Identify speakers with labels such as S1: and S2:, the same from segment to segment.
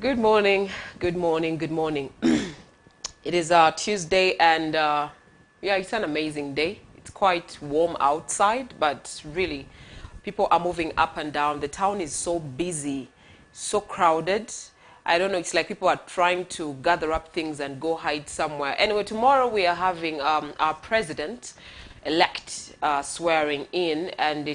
S1: Good morning, good morning, good morning. It is Tuesday, and yeah, it's an amazing day. It's quite warm outside, but really, people are moving up and down. The town is so busy, so crowded. I don't know, it's like people are trying to gather up things and go hide somewhere. Anyway, tomorrow we are having our president-elect swearing in, and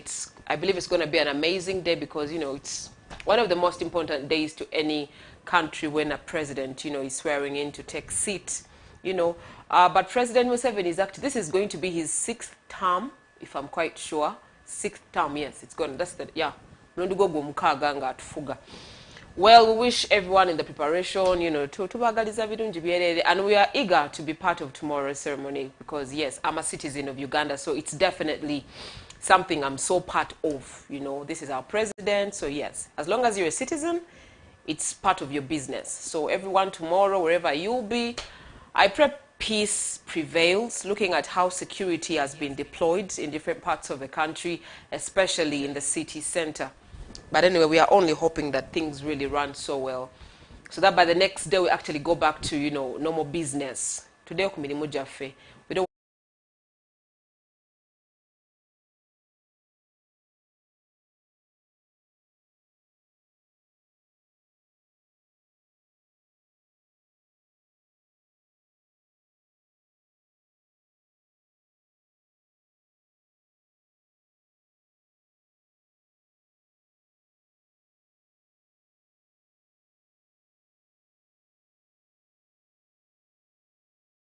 S1: I believe it's going to be an amazing day because, it's one of the most important days to any country when a president, is swearing in to take seat. But President Museveni this is going to be his 6th term, if I'm quite sure. 6th term, yes, it's going, that's the, yeah. Well, we wish everyone in the preparation, and we are eager to be part of tomorrow's ceremony because, yes, I'm a citizen of Uganda, so it's definitely something I'm so part of. This is our president, so yes, as long as you're a citizen, it's part of your business. So everyone tomorrow, wherever you'll be, I pray peace prevails, looking at how security has been deployed in different parts of the country, especially in the city center. But anyway, we are only hoping that things really run so well, so that by the next day we actually go back to, normal business. Today, we don't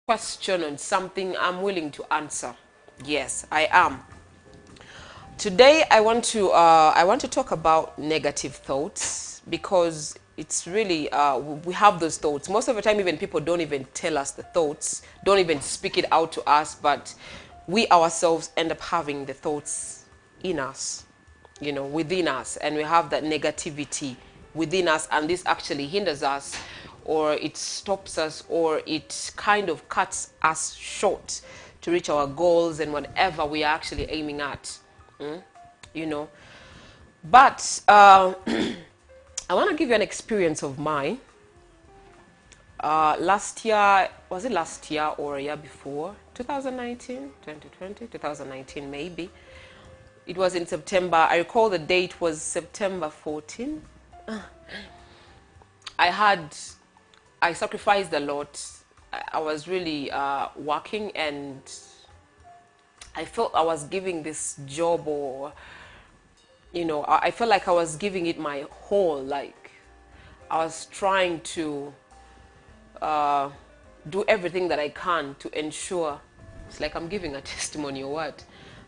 S1: question on something I'm willing to answer. Yes, I am. Today, I want to talk about negative thoughts because it's really we have those thoughts. Most of the time, even people don't even tell us the thoughts, don't even speak it out to us, but we ourselves end up having the thoughts in us, within us, and we have that negativity within us, and this actually hinders us, or it stops us, or it kind of cuts us short to reach our goals and whatever we are actually aiming at. But I want to give you an experience of mine. Last year, was it last year or a year before? 2019, 2020, 2019 maybe. It was in September. I recall the date was September 14. I sacrificed a lot. I was really working, and I felt I was giving this job, or, I felt like I was giving it my whole, like I was trying to do everything that I can to ensure. It's like I'm giving a testimony or what,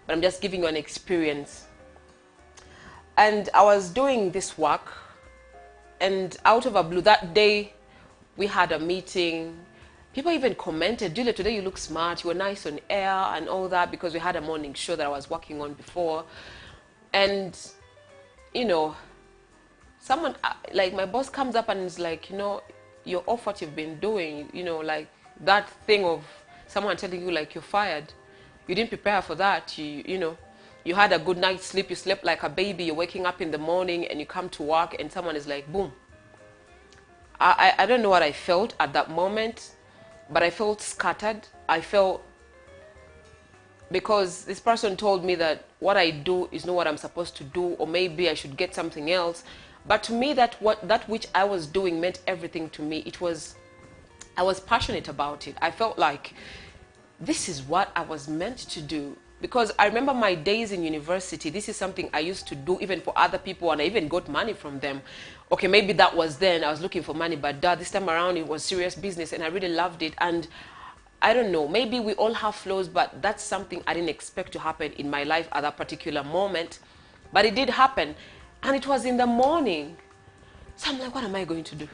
S1: but I'm just giving you an experience. And I was doing this work, and out of a blue, that day we had a meeting. People even commented, Julia, today you look smart, you were nice on air and all that, because we had a morning show that I was working on before. And, someone, like my boss comes up and is like, you're off what you've been doing, like that thing of someone telling you like you're fired. You didn't prepare for that. You had a good night's sleep, you slept like a baby, you're waking up in the morning and you come to work and someone is like, boom. I don't know what I felt at that moment, but I felt scattered. I felt, because this person told me that what I do is not what I'm supposed to do, or maybe I should get something else. But to me, that which I was doing meant everything to me. I was passionate about it. I felt like this is what I was meant to do. Because I remember my days in university, this is something I used to do even for other people, and I even got money from them. Okay, maybe that was then, I was looking for money, but this time around it was serious business and I really loved it. And I don't know, maybe we all have flaws, but that's something I didn't expect to happen in my life at that particular moment. But it did happen, and it was in the morning. So I'm like, what am I going to do?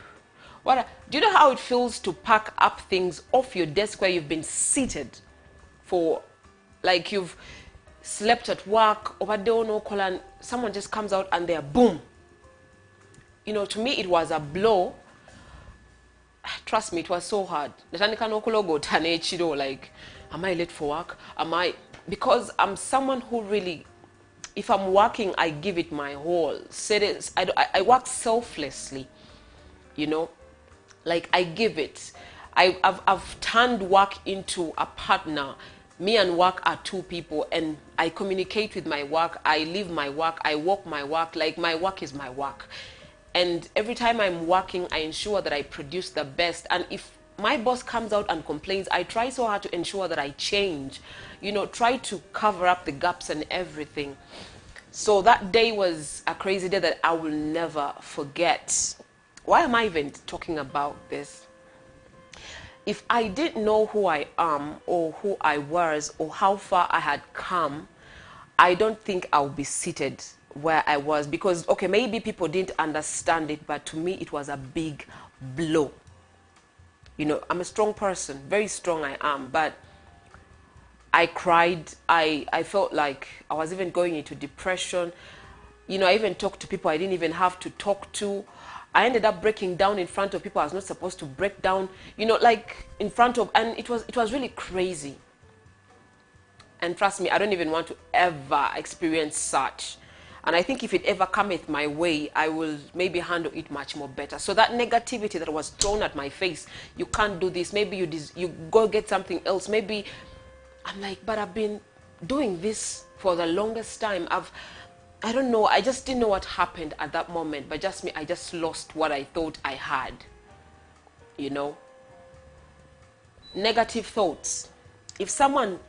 S1: Do you know how it feels to pack up things off your desk where you've been seated for, like you've slept at work, and someone just comes out and they're boom. To me it was a blow. Trust me, it was so hard. Like, am I late for work? Because I'm someone who really, if I'm working, I give it my whole. I work selflessly. you know, like I give it. I've turned work into a partner. Me and work are two people, and I communicate with my work. I live my work. I walk my work. Like my work is my work. And every time I'm working, I ensure that I produce the best. And if my boss comes out and complains, I try so hard to ensure that I change, you know, try to cover up the gaps and everything. So that day was a crazy day that I will never forget. Why am I even talking about this? If I didn't know who I am or who I was or how far I had come, I don't think I would be seated where I was, because, okay, maybe people didn't understand it, but to me it was a big blow. You know, I'm a strong person, very strong I am, but I cried. I felt like I was even going into depression. You know, I even talked to people I didn't even have to talk to. I ended up breaking down in front of people I was not supposed to break down, you know, like in front of, and it was really crazy. And trust me, I don't even want to ever experience such. And I think if it ever cometh my way, I will maybe handle it much more better. So that negativity that was thrown at my face, you can't do this, maybe you go get something else, maybe, I'm like, but I've been doing this for the longest time. I don't know, I just didn't know what happened at that moment, but just me, I just lost what I thought I had, you know. Negative thoughts. If someone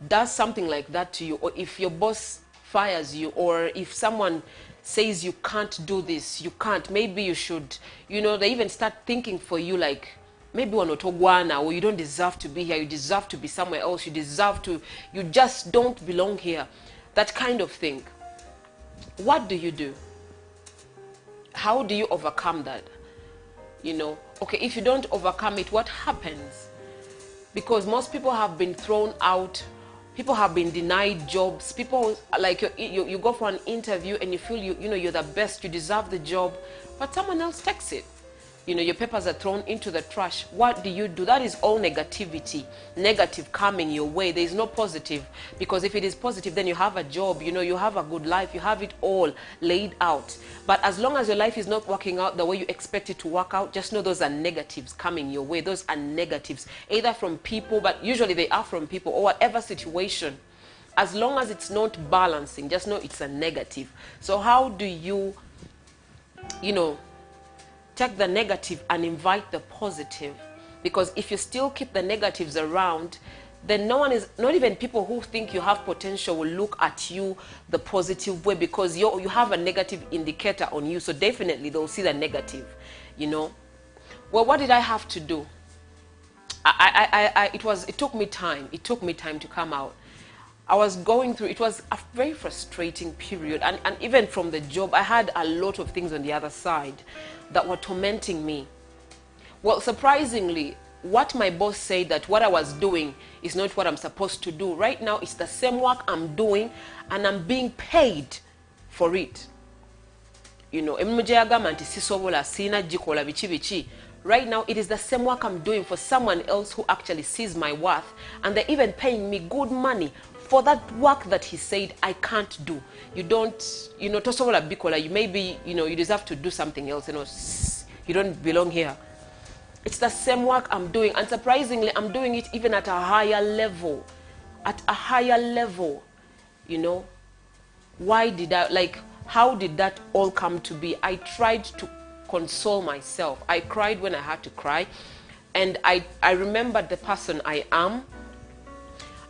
S1: does something like that to you, or if your boss fires you, or if someone says you can't do this, you can't, maybe you should, you know, they even start thinking for you like, maybe you're not Ogwana, or you don't deserve to be here, you deserve to be somewhere else, you just don't belong here, that kind of thing. What do you do? How do you overcome that? You know, okay, if you don't overcome it, what happens? Because most people have been thrown out, people have been denied jobs, people, like, you go for an interview and you feel you know you're the best, you deserve the job, but someone else takes it. You know, your papers are thrown into the trash. What do you do? That is all negativity, negative coming your way. There is no positive, because if it is positive, then you have a job, you know, you have a good life, you have it all laid out. But as long as your life is not working out the way you expect it to work out, just know those are negatives coming your way. Those are negatives, either from people, but usually they are from people, or whatever situation. As long as it's not balancing, just know it's a negative. So how do you, you know, take the negative and invite the positive? Because if you still keep the negatives around, then no one is, not even people who think you have potential will look at you the positive way, because you have a negative indicator on you. So definitely they'll see the negative, you know. Well, what did I have to do? It took me time. It took me time to come out. I was going through, it was a very frustrating period. And even from the job, I had a lot of things on the other side that were tormenting me. Well, surprisingly, what my boss said, that what I was doing is not what I'm supposed to do. Right now, it's the same work I'm doing, and I'm being paid for it. You know, right now, it is the same work I'm doing for someone else who actually sees my worth, and they're even paying me good money for that work that he said I can't do. You don't, you know, tosobola bikola, you maybe, you know, you deserve to do something else, you know, you don't belong here. It's the same work I'm doing, and surprisingly, I'm doing it even at a higher level. At a higher level, you know. Why did I, like, how did that all come to be? I tried to console myself. I cried when I had to cry, and I remembered the person I am.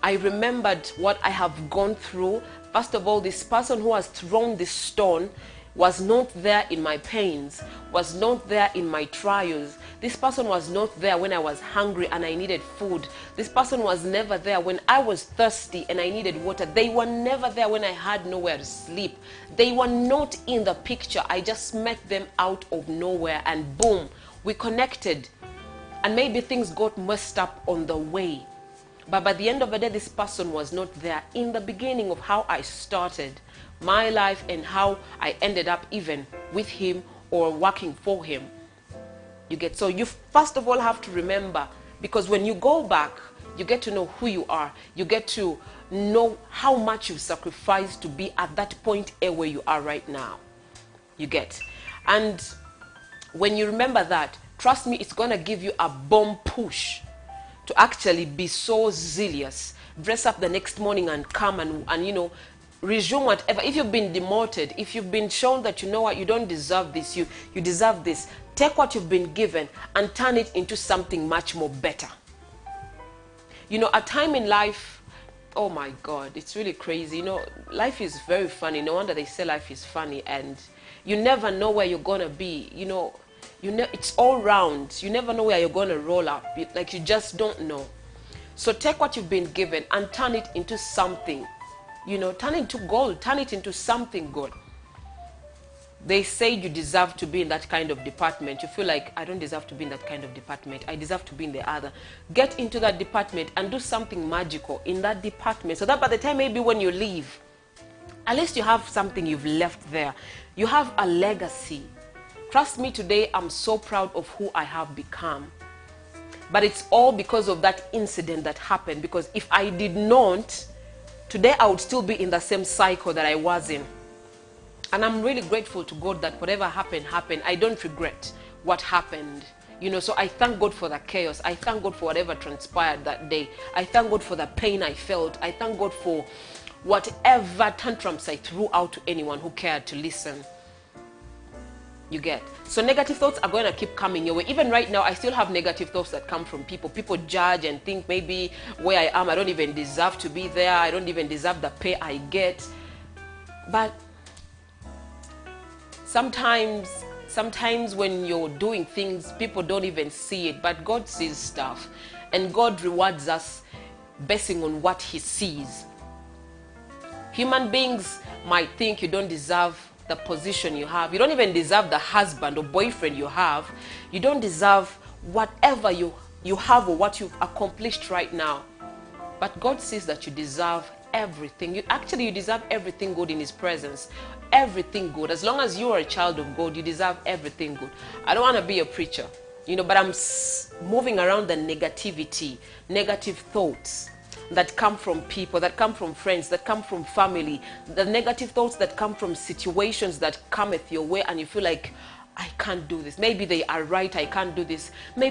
S1: I remembered what I have gone through. First of all, this person who has thrown this stone was not there in my pains, was not there in my trials. This person was not there when I was hungry and I needed food. This person was never there when I was thirsty and I needed water. They were never there when I had nowhere to sleep. They were not in the picture. I just met them out of nowhere, and boom, we connected. And maybe things got messed up on the way. But by the end of the day, this person was not there in the beginning of how I started my life and how I ended up even with him or working for him. You get, so you first of all have to remember, because when you go back, you get to know who you are. You get to know how much you've sacrificed to be at that point where you are right now. You get. And When you remember that, trust me, it's going to give you a bomb push to actually be so zealous, dress up the next morning and come and you know, resume whatever. If you've been demoted, if you've been shown that, you know what, you don't deserve this, you deserve this, take what you've been given and turn it into something much more better. You know, a time in life, oh my God, it's really crazy. You know, life is very funny. No wonder they say life is funny, and you never know where you're gonna be. You know, it's all round. You never know where you're gonna roll up. Like, you just don't know. So take what you've been given and turn it into something. You know, turn it into gold. Turn it into something good. They say you deserve to be in that kind of department. You feel like, I don't deserve to be in that kind of department. I deserve to be in the other. Get into that department and do something magical in that department, so that by the time maybe when you leave, at least you have something you've left there. You have a legacy. Trust me, today I'm so proud of who I have become. But it's all because of that incident that happened. Because if I did not, today I would still be in the same cycle that I was in. And I'm really grateful to God that whatever happened, happened. I don't regret what happened. You know, so I thank God for the chaos. I thank God for whatever transpired that day. I thank God for the pain I felt. I thank God for whatever tantrums I threw out to anyone who cared to listen. You get? So negative thoughts are going to keep coming your way. Even right now, I still have negative thoughts that come from people. People judge and think maybe where I am, I don't even deserve to be there. I don't even deserve the pay I get. But sometimes when you're doing things, people don't even see it, but God sees stuff, and God rewards us basing on what He sees. Human beings might think you don't deserve the position you have. You don't even deserve the husband or boyfriend you have. You don't deserve whatever you have or what you've accomplished right now. But God sees that you deserve everything. You deserve everything good in His presence. Everything good. As long as you are a child of God, you deserve everything good. I don't want to be a preacher, you know, but I'm moving around the negativity, negative thoughts that come from people, that come from friends, that come from family, the negative thoughts that come from situations that cometh your way, and you feel like, I can't do this. Maybe they are right, I can't do this. Maybe